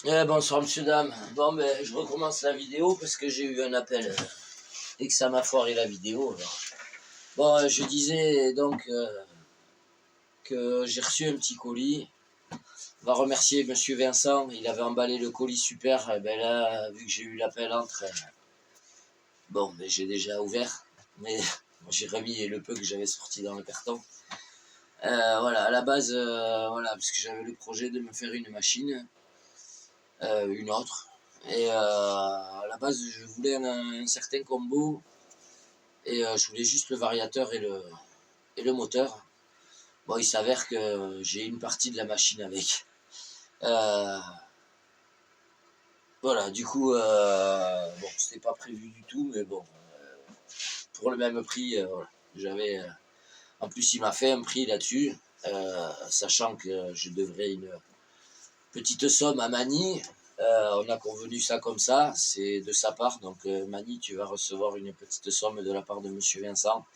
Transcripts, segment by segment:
Bonsoir monsieur, dame. Bon, ben, je recommence la vidéo parce que j'ai eu un appel et que ça m'a foiré la vidéo. Alors. Bon, je disais donc que j'ai reçu un petit colis. On va remercier monsieur Vincent, il avait emballé le colis super. Ben là, vu que j'ai eu l'appel entre, bon, ben, j'ai déjà ouvert, mais j'ai remis le peu que j'avais sorti dans le carton. Voilà, à la base, voilà, parce que j'avais le projet de me faire une machine, une autre. Et à la base, je voulais un certain combo. Et je voulais juste le variateur et le moteur. Bon, il s'avère que j'ai une partie de la machine avec. Voilà, du coup, bon, c'était pas prévu du tout, mais bon, pour le même prix, voilà. J'avais, en plus, il m'a fait un prix là-dessus, sachant que je devrais une petite somme à Mani. On a convenu ça comme ça, c'est de sa part. Donc, Mani, tu vas recevoir une petite somme de la part de monsieur Vincent.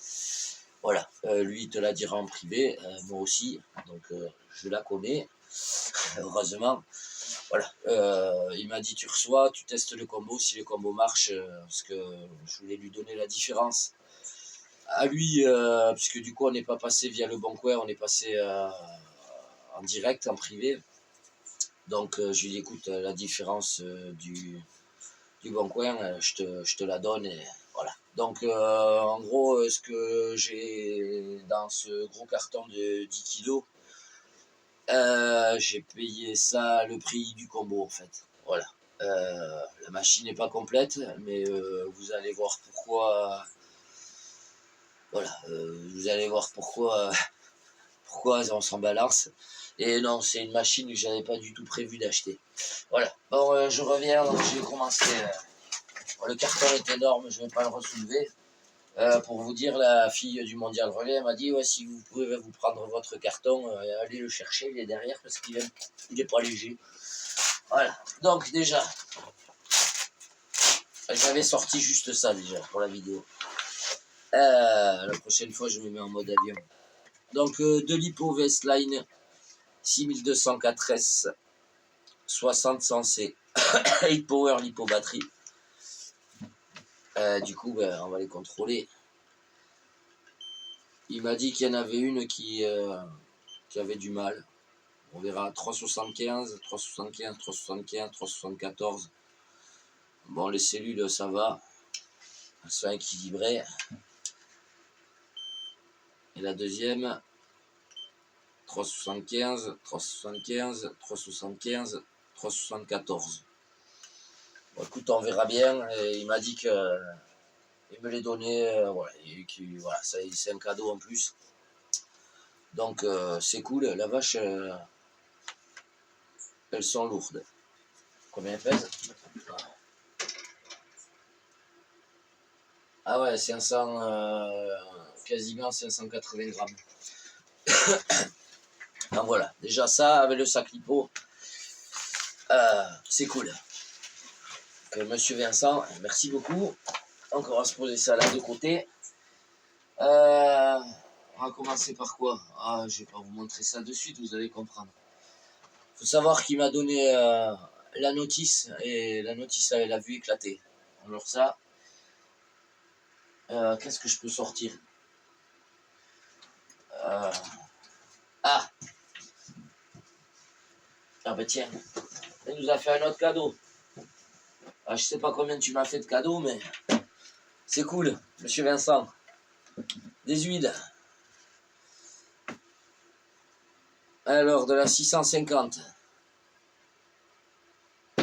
Voilà, lui il te la dira en privé, moi aussi, donc je la connais, heureusement. Voilà, il m'a dit tu reçois, tu testes le combo, si le combo marche, parce que je voulais lui donner la différence. À lui, puisque du coup on n'est pas passé via le Bon Coin, on est passé en direct, en privé. Donc je lui dis écoute, la différence du Bon Coin, je te la donne et voilà. Donc en gros, ce que j'ai dans ce gros carton de 10 kilos, j'ai payé ça le prix du combo en fait. Voilà. La machine n'est pas complète, mais vous allez voir pourquoi. Voilà, vous allez voir pourquoi on s'en balance. Et non, c'est une machine que j'avais pas du tout prévu d'acheter. Voilà. Bon, je reviens. J'ai commencé. Bon, le carton est énorme, je ne vais pas le ressoulever. Pour vous dire, la fille du Mondial Relais m'a dit ouais, si vous pouvez vous prendre votre carton, allez le chercher, il est derrière parce qu'il est pas léger. Voilà. Donc déjà, j'avais sorti juste ça déjà pour la vidéo. La prochaine fois, je me mets en mode avion. Donc de l'Hippo Westline 6204S 60 100C 8 Power Lipo batterie. Du coup, on va les contrôler. Il m'a dit qu'il y en avait une qui avait du mal. On verra 375, 375, 375, 374. Bon, les cellules, ça va. Elles sont équilibrées. Et la deuxième, 375, 375, 375, 374. Bon, écoute, on verra bien. Et il m'a dit qu'il me les donnait. Voilà, voilà, c'est un cadeau en plus. Donc, c'est cool. La vache, elles sont lourdes. Combien elles pèsent? Ah ouais, 500, quasiment 580 grammes. Donc voilà, déjà ça, avec le sac lipo, c'est cool. Donc, monsieur Vincent, merci beaucoup. Donc on va se poser ça là de côté. On va commencer par quoi? Ah, je vais pas vous montrer ça de suite, vous allez comprendre. Il faut savoir qu'il m'a donné la notice, et la notice, elle a vu éclater. Alors ça, qu'est-ce que je peux sortir? Ah ben tiens, elle nous a fait un autre cadeau. Ah, je sais pas combien tu m'as fait de cadeaux, mais c'est cool, monsieur Vincent. Des huiles. Alors, de la 650.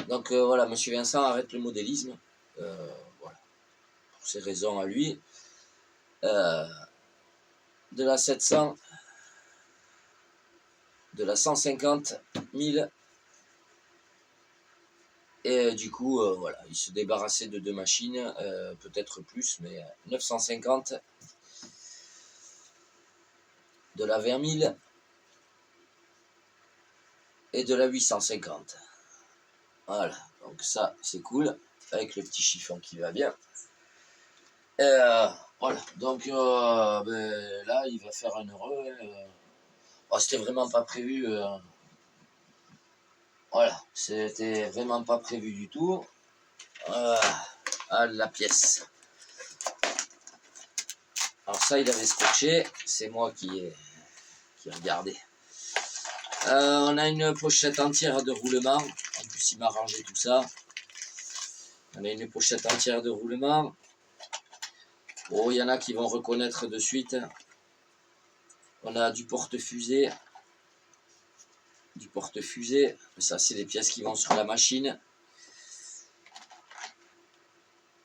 Donc voilà, monsieur Vincent arrête le modélisme. Voilà, pour ses raisons à lui. De la 700. De la 150 000. Et du coup, voilà, il se débarrassait de deux machines, peut-être plus, mais 950. De la 20 000. Et de la 850. Voilà, donc ça, c'est cool. Avec le petit chiffon qui va bien. Voilà, donc là, il va faire un heureux. C'était vraiment pas prévu. Voilà, c'était vraiment pas prévu du tout. La pièce. Alors ça, il avait scotché, c'est moi qui ai regardé. On a une pochette entière de roulement. En plus, il m'a rangé tout ça. On a une pochette entière de roulement. Oh, il y en a qui vont reconnaître de suite. On a du porte-fusée. Du porte-fusée. Ça, c'est les pièces qui vont sur la machine.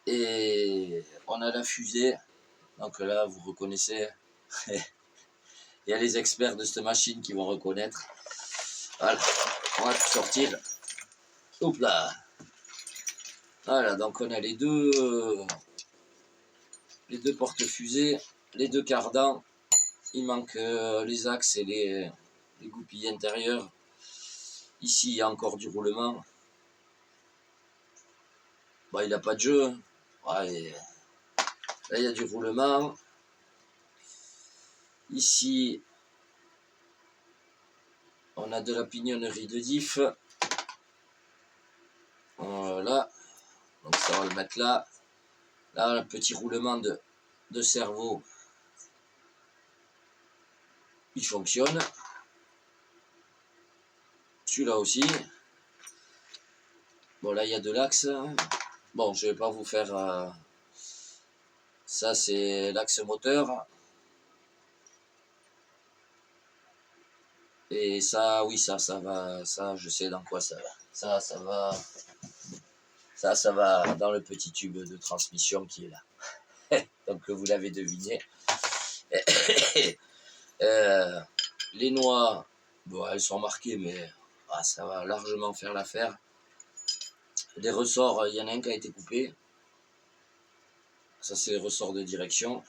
Et on a la fusée. Donc là, vous reconnaissez. Il y a les experts de cette machine qui vont reconnaître. Voilà, on va tout sortir. Hop là. Voilà, donc on a les deux porte-fusées, les deux cardans. Il manque les axes et les goupilles intérieures. Ici, il y a encore du roulement. Bah, il n'a pas de jeu. Ouais, là, il y a du roulement. Ici, on a de la pignonnerie de diff. Voilà. Donc ça, on va le mettre là. Là, un petit roulement de cerveau. Il fonctionne. Celui-là aussi. Bon, là, il y a de l'axe. Bon, je ne vais pas vous faire... ça, c'est l'axe moteur. Et ça, oui, ça va. Ça, je sais dans quoi ça va. Ça va... Ça va dans le petit tube de transmission qui est là. Donc, vous l'avez deviné. Les noix, bon, elles sont marquées, mais ça va largement faire l'affaire. Les ressorts, il y en a un qui a été coupé. Ça, c'est les ressorts de direction.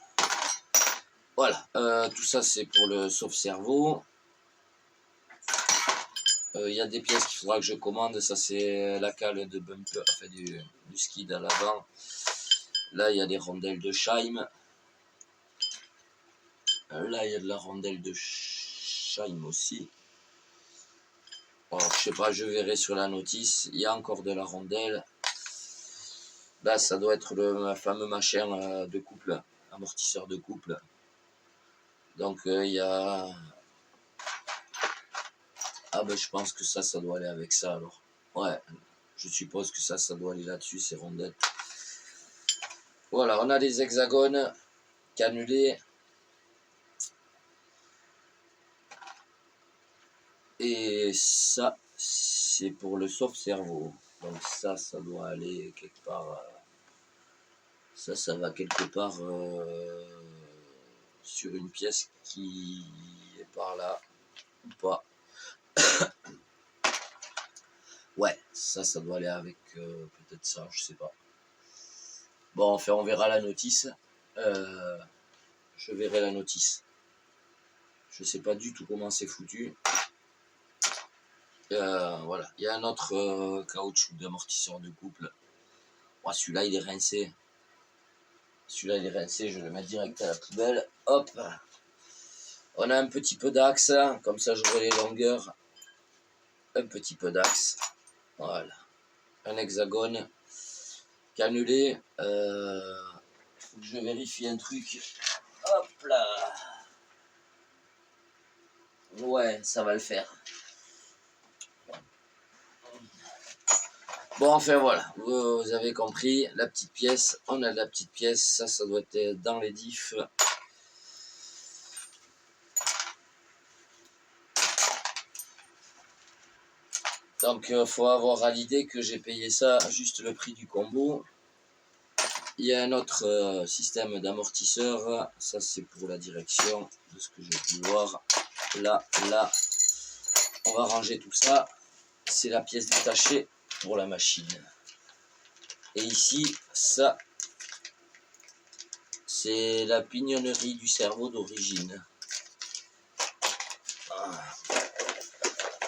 Voilà, tout ça, c'est pour le sauve-cerveau. Il y a des pièces qu'il faudra que je commande. Ça, c'est la cale de bumper, enfin du skid à l'avant. Là, il y a des rondelles de Scheim. Là, il y a de la rondelle de Scheim aussi. Alors, je sais pas, je verrai sur la notice. Il y a encore de la rondelle. Là, ça doit être le fameux machin de couple, amortisseur de couple. Donc, il y a... Ah ben, je pense que ça doit aller avec ça, alors. Ouais, je suppose que ça doit aller là-dessus, ces rondelles. Voilà, on a les hexagones cannulés. Et ça, c'est pour le sauve-cerveau. Donc ça doit aller quelque part... Ça va quelque part sur une pièce qui est par là, ou pas. Ouais, ça doit aller avec peut-être ça, je sais pas. Bon, enfin, on verra la notice. Je verrai la notice. Je sais pas du tout comment c'est foutu. Voilà, il y a un autre caoutchouc d'amortisseur de couple. Oh, celui-là, il est rincé. Celui-là, il est rincé, je vais le mettre direct à la poubelle. Hop. On a un petit peu d'axe, comme ça j'aurai les longueurs. Un petit peu d'axe. Voilà. Un hexagone cannulé. Faut que je vérifie un truc. Hop là. Ouais, ça va le faire. Bon, enfin voilà, vous avez compris, la petite pièce, on a de la petite pièce, ça doit être dans les diffs. Donc, il faut avoir à l'idée que j'ai payé ça juste le prix du combo. Il y a un autre système d'amortisseur, ça c'est pour la direction de ce que j'ai pu voir. Là, on va ranger tout ça. C'est la pièce détachée pour la machine. Et ici, ça, c'est la pignonnerie du cerveau d'origine.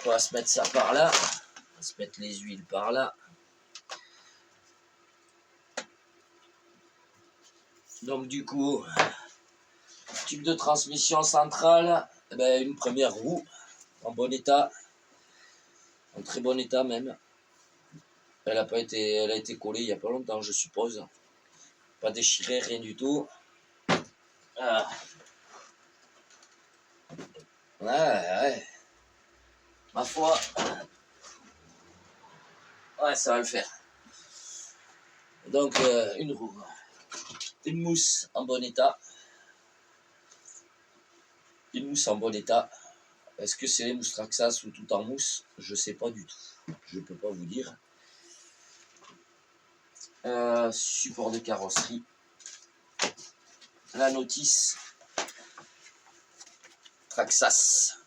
On va se mettre ça par là. On va se mettre les huiles par là. Donc du coup, tube de transmission centrale, une première roue en bon état. en très bon état même. Elle a été collée il n'y a pas longtemps, je suppose. Pas déchirée, rien du tout. Ah. Ouais. Ma foi, ouais, ça va le faire. Donc, une roue. Une mousse en bon état. Une mousse en bon état. Est-ce que c'est les mousses Traxxas ou tout en mousse? Je sais pas du tout. Je peux pas vous dire. Support de carrosserie. La notice. Traxxas.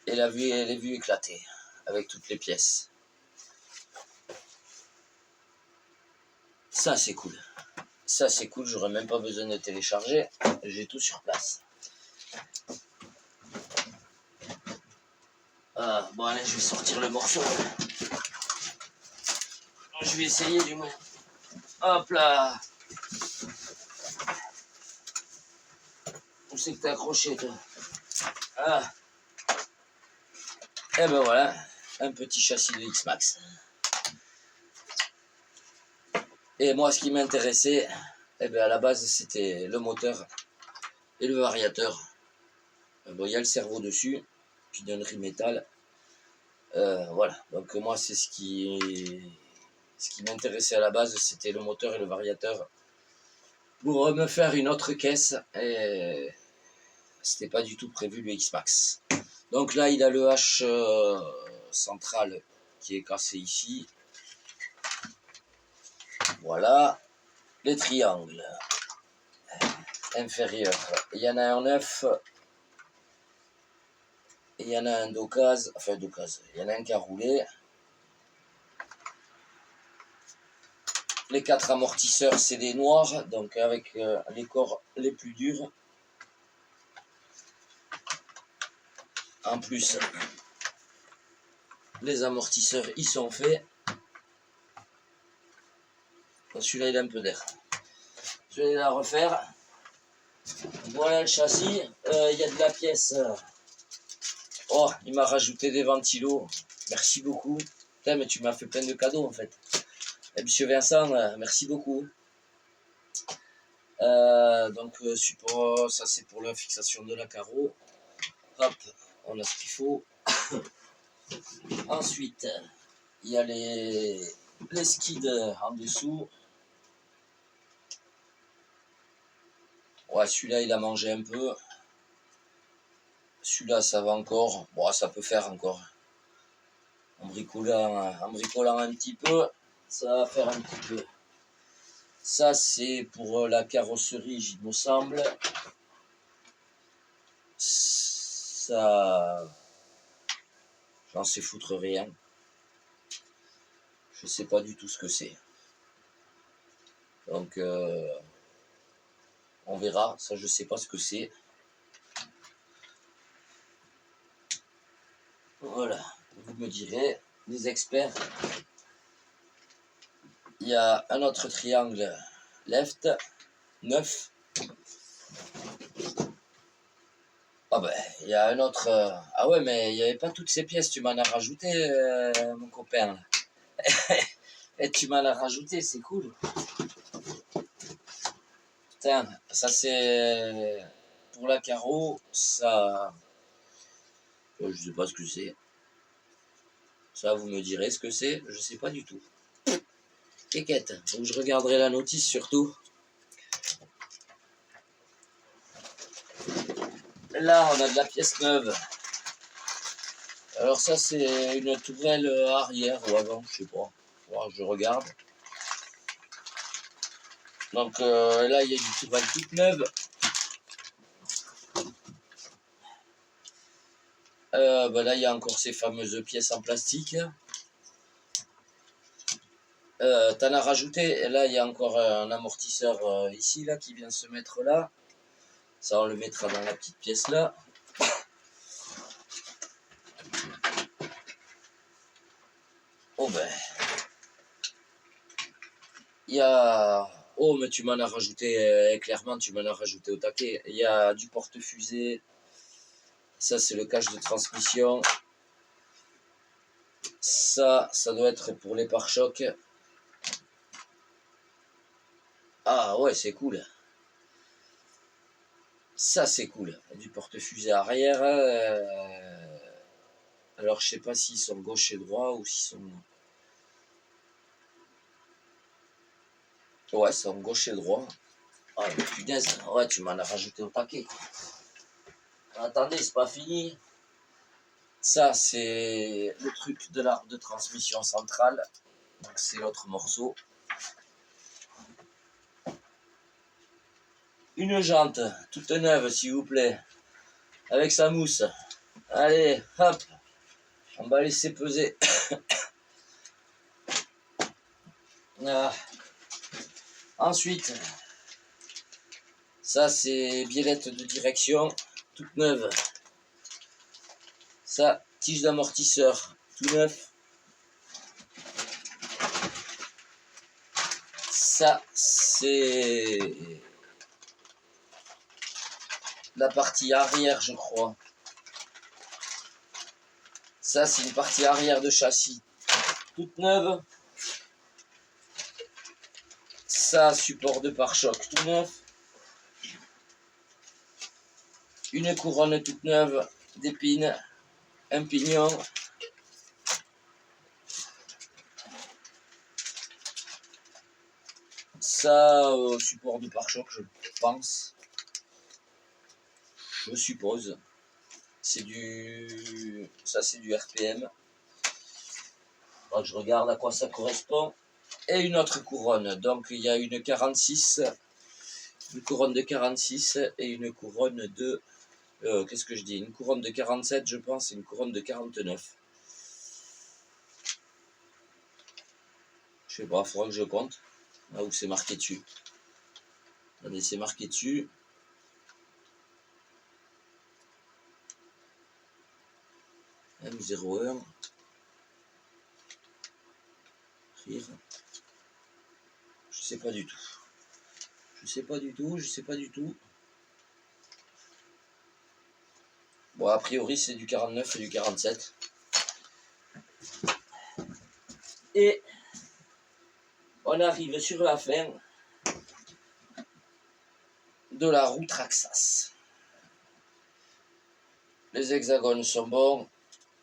Et elle est vue éclatée. Avec toutes les pièces. Ça, c'est cool. Ça, c'est cool. J'aurais même pas besoin de télécharger. J'ai tout sur place. Bon, allez, je vais sortir le morceau. Je vais essayer du moins. Hop là. Où c'est que t'es accroché, toi? Ah. Et ben voilà, un petit châssis de X-Max. Et moi, ce qui m'intéressait, eh ben à la base, c'était le moteur et le variateur. Bon, il y a le cerveau dessus, pignonerie métal. Voilà, donc moi, c'est ce qui m'intéressait à la base, c'était le moteur et le variateur. Pour me faire une autre caisse, et c'était pas du tout prévu le X-Max. Donc là, il a le H central qui est cassé ici. Voilà. Les triangles inférieurs. Il y en a un neuf. Il y en a un d'occasion. Enfin, d'occasion. Il y en a un qui a roulé. Les 4 amortisseurs, c'est des noirs. Donc avec les corps les plus durs. En plus, les amortisseurs, ils sont faits. Celui-là, il a un peu d'air. Je vais la refaire. Voilà le châssis. Il y a de la pièce. Oh, il m'a rajouté des ventilos. Merci beaucoup. Putain, mais tu m'as fait plein de cadeaux en fait. Et monsieur Vincent, merci beaucoup. Donc, support, ça c'est pour la fixation de la carreau. Hop, on a ce qu'il faut. Ensuite, il y a les skids en dessous. Ouais, celui-là, il a mangé un peu. Celui-là, ça va encore. Bon, ça peut faire encore. En bricolant un petit peu, ça va faire un petit peu. Ça, c'est pour la carrosserie, il me semble. Ça, j'en sais foutre rien. Je sais pas du tout ce que c'est. Donc, on verra. Ça, je sais pas ce que c'est. Voilà, vous me direz, les experts. Il y a un autre triangle left, 9. Ah ben, il y a un autre... Ah ouais, mais il n'y avait pas toutes ces pièces, tu m'en as rajouté, mon copain. Et tu m'en as rajouté, c'est cool. Putain, ça c'est... Pour la carreau, ça... Je sais pas ce que c'est. Ça, vous me direz ce que c'est, je sais pas du tout. Quéquette, donc je regarderai la notice surtout. Là, on a de la pièce neuve. Alors ça, c'est une tourelle arrière ou avant, je sais pas. Je regarde. Donc là, il y a une tourelle toute neuve. Là, il y a encore ces fameuses pièces en plastique. T'en as rajouté. Et là, il y a encore un amortisseur ici, là, qui vient se mettre là. Ça, on le mettra dans la petite pièce là. Oh ben... Il y a... Oh, mais tu m'en as rajouté, clairement, tu m'en as rajouté au taquet. Il y a du porte-fusée. Ça, c'est le cache de transmission. Ça doit être pour les pare-chocs. Ah ouais, c'est cool. Ça, c'est cool. Du porte-fusée arrière. Alors, je sais pas s'ils sont gauche et droit ou s'ils sont... Ouais, c'est en gauche et droit. Ah, mais punaise, ouais, tu m'en as rajouté au paquet. Attendez, c'est pas fini. Ça, c'est le truc de l'arbre de transmission centrale. Donc, c'est l'autre morceau. Une jante, toute neuve, s'il vous plaît. Avec sa mousse. Allez, hop. On va laisser peser. Ah. Ensuite, ça, c'est biellette de direction, toute neuve. Ça, tige d'amortisseur, tout neuf. Ça, c'est la partie arrière, je crois. Ça, c'est une partie arrière de châssis, toute neuve. Ça, support de pare-choc, tout neuf. Une couronne toute neuve, d'épines, un pignon. Ça, support de pare-choc, je pense. Je suppose. C'est du... Ça, c'est du RPM. Donc, je regarde à quoi ça correspond. Et une autre couronne. Donc, il y a une 46, une couronne de 46 et une couronne de... qu'est-ce que je dis? Une couronne de 47, je pense, et une couronne de 49. Je sais pas, il faudra que je compte. Là où c'est marqué dessus. Attendez, c'est marqué dessus. M01. Rire. Je sais pas du tout. Je sais pas du tout, je sais pas du tout. Bon, a priori, c'est du 49 et du 47. Et on arrive sur la fin de la roue Traxxas. Les hexagones sont bons,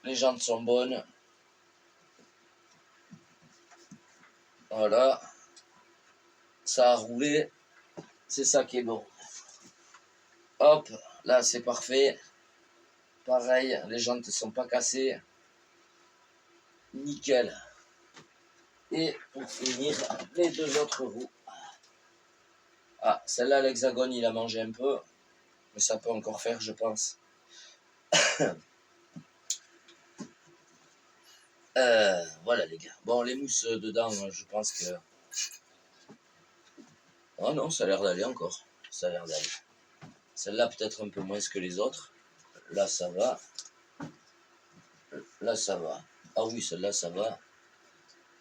les jantes sont bonnes. Voilà. Ça a roulé. C'est ça qui est bon. Hop, là c'est parfait. Pareil, les jantes ne sont pas cassées. Nickel. Et pour finir, les deux autres roues. Ah, celle-là, l'hexagone, il a mangé un peu. Mais ça peut encore faire, je pense. Voilà les gars. Bon, les mousses dedans, je pense que... Oh non, ça a l'air d'aller encore. Ça a l'air d'aller. Celle-là, peut-être un peu moins que les autres. Là, ça va. Là, ça va. Ah oui, celle-là, ça va.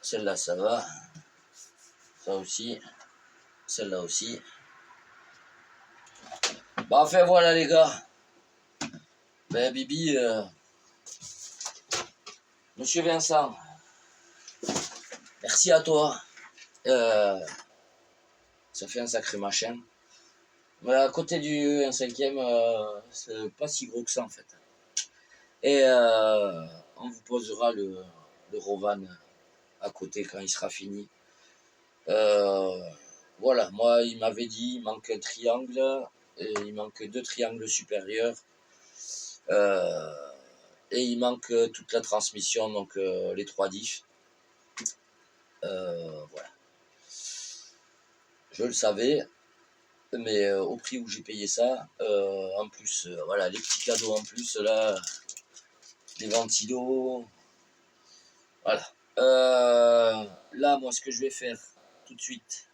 Celle-là, ça va. Ça aussi. Celle-là aussi. Bon, enfin, voilà les gars. Ben, Bibi, Monsieur Vincent, merci à toi. Ça fait un sacré machin. Mais à côté du 1/5, c'est pas si gros que ça en fait. Et on vous posera le Rovan à côté quand il sera fini. Voilà, moi il m'avait dit il manque un triangle, et il manque 2 triangles supérieurs. Et il manque toute la transmission, donc les 3 diffs. Voilà. Je le savais, mais au prix où j'ai payé ça, en plus, voilà, les petits cadeaux en plus, là, les ventilos, voilà. Là, moi, ce que je vais faire tout de suite,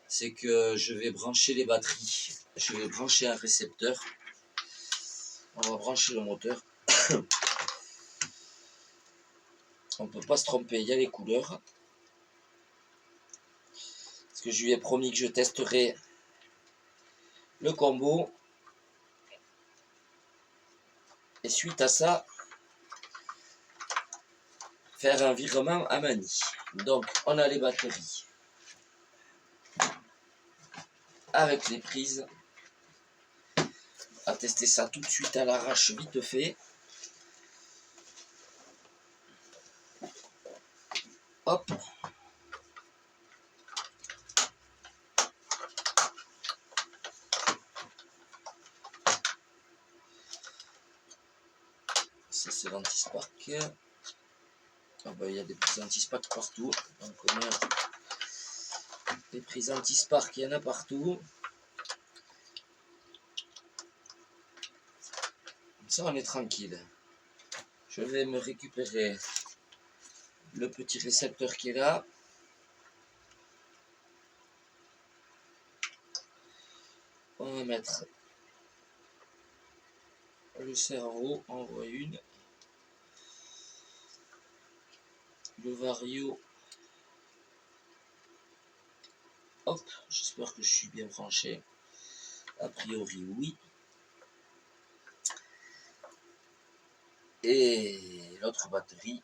c'est que je vais brancher les batteries. Je vais brancher un récepteur. On va brancher le moteur. On ne peut pas se tromper, il y a les couleurs. Parce que je lui ai promis que je testerai le combo. Et suite à ça, faire un virement à Mani. Donc on a les batteries avec les prises. On va tester ça tout de suite à l'arrache vite fait. Hop. Ça c'est l'anti-spark. Ah bah, il y a des prises anti-spark partout. Donc on a des prises anti-spark, il y en a partout. Ça on est tranquille. Je vais me récupérer le petit récepteur qui est là. On va mettre le cerveau, on voit une. Le vario. Hop, j'espère que je suis bien branché. A priori, oui. Et l'autre batterie.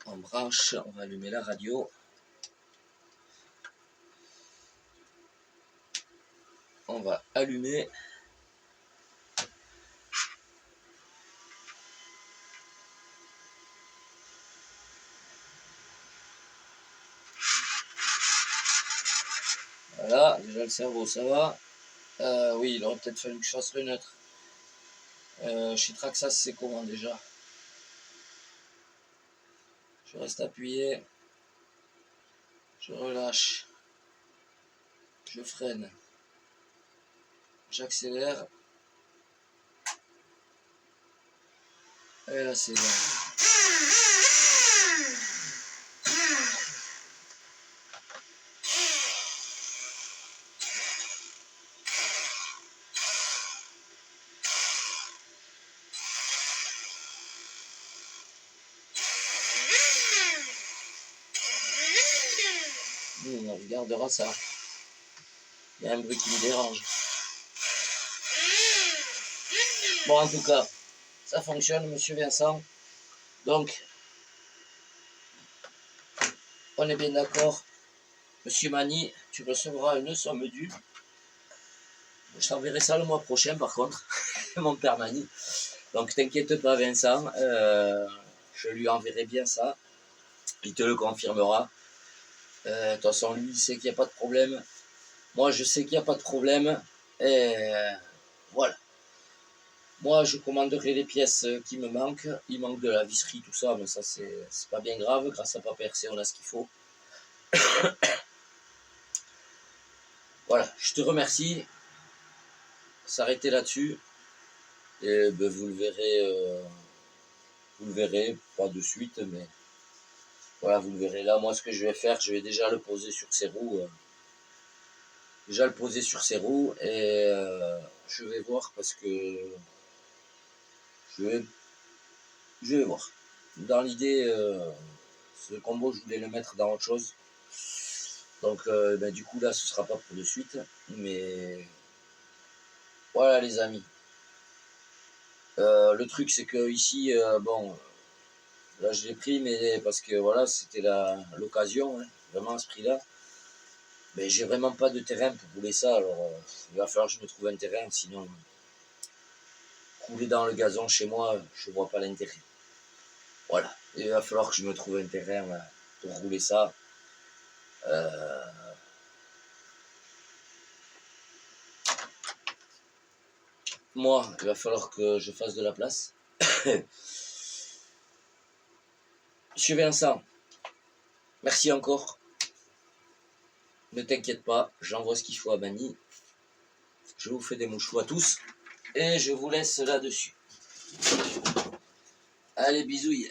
On branche, on va allumer la radio. On va allumer. Voilà, déjà le cerveau ça va. Oui, il aurait peut-être fallu que je fasse le neutre. Chez Traxas, c'est comment déjà? Je reste appuyé. Je relâche. Je freine. J'accélère. Et là, c'est bon. On regardera ça. Il y a un bruit qui me dérange. Bon, en tout cas, ça fonctionne, monsieur Vincent. Donc, on est bien d'accord. Monsieur Mani, tu recevras une somme due. Je t'enverrai ça le mois prochain, par contre, mon père Mani. Donc, t'inquiète pas, Vincent. Je lui enverrai bien ça. Il te le confirmera. De toute façon, lui, il sait qu'il n'y a pas de problème. Moi, je sais qu'il n'y a pas de problème. Et voilà. Moi, je commanderai les pièces qui me manquent. Il manque de la visserie, tout ça, mais ça, c'est pas bien grave. Grâce à Papa RC, on a ce qu'il faut. Voilà, je te remercie. S'arrêter là-dessus. Et ben, vous le verrez, pas de suite, mais voilà, vous le verrez. Là, moi, ce que je vais faire, je vais déjà le poser sur ses roues. Et je vais voir parce que je vais voir. Dans l'idée, ce combo, je voulais le mettre dans autre chose. Donc, ben, du coup, là, ce sera pas pour de suite. Mais voilà, les amis. Le truc, c'est que ici, bon, là, je l'ai pris, mais parce que voilà, c'était l'occasion, hein, vraiment à ce prix-là. Mais j'ai vraiment pas de terrain pour rouler ça. Alors, il va falloir que je me trouve un terrain, sinon, rouler dans le gazon chez moi, je vois pas l'intérêt. Voilà, il va falloir que je me trouve un terrain pour rouler ça. Moi, il va falloir que je fasse de la place. Monsieur Vincent, merci encore. Ne t'inquiète pas, j'envoie ce qu'il faut à Mani. Je vous fais des mouchoux à tous. Et je vous laisse là-dessus. Allez, bisouilles.